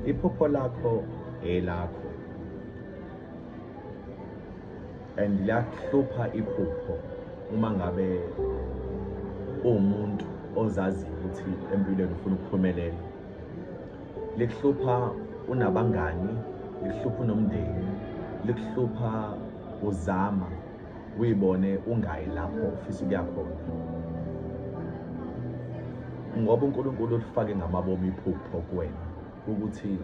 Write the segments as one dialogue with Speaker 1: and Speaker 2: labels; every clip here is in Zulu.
Speaker 1: Iphupho lakho elakho and liyakuhlupha iphupho uma ngabe uwumuntu ozazi ukuthi empilweni ufuna ukuphumelela. Likuhlupha unabangani, likuhlupha unomndeni, likuhlupha uzama uyibone ungayi lapho ufisa ukuya khona. Ngoba uNkulunkulu ulifake ngamabomu iphupho kuwena ukuthi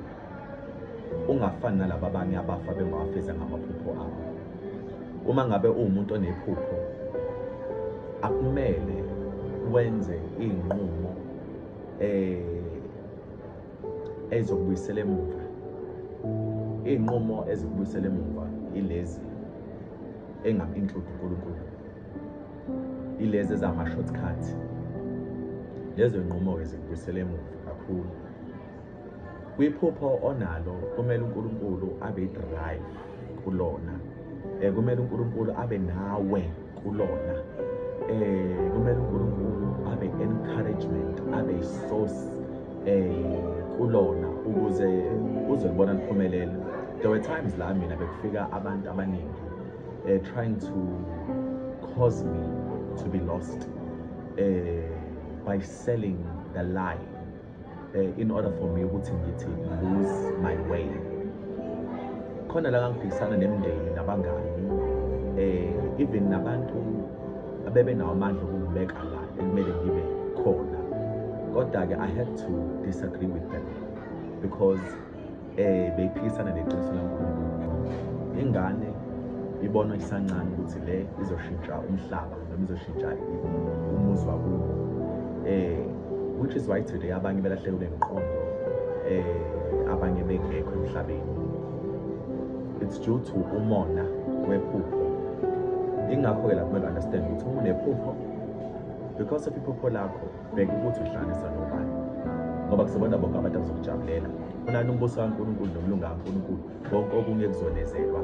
Speaker 1: ungafani nalabo abanye abafa bengawafezanga amaphupho abo. Uma ngabe uwumuntu onephupho, akumele wenze iy'nqumo ezokubuyisela emuva. Iy'nqumo ezokubuyisela emuva ilezi engam-include uNkulunkulu, ilezi ezama-shortcut. Lezo y'nqumo-ke zikubuyisela emuva kakhulu. Kwiphupho onalo kumele uNkulunkulu abe i-drive kulona. Kumele uNkulunkulu abe nawe kulona. Kumele uNkulunkulu abe encouragement, abe i-source kulona ukuze uzolibona liphumelela. There were times la mina bekufika abantu abaningi trying to cause me to be lost by selling the lie in order for me ukuthi ngithi lose my way. Khona la ngiphikisana nemindeni nabangani even nabantu abebenawo amandla okungibeka la ekumele ngibe khona. Kodwa-ke I had to disagree with them because beyiphikisana neqiniso laNkulunkulu. Ingane ibona isancane ukuthi le izoshintsha umhlaba noma izoshintsha umuzi wakubo. Which is why today abanye belahlekelwe imiqondo, abanye bengekho emhlabeni. It's due to umona wephupho. Ingakho-ke la kumele understand ukuthi uma unephupho, because of iphupho lakho, bheka ukuthi uhlanganisa nobani. Ngoba kusebona bonke abantu abazokujabulela. Unani umbuso kaNkulunkulu nokulunga kaNkulunkulu, konke okunye kuzonezelwa.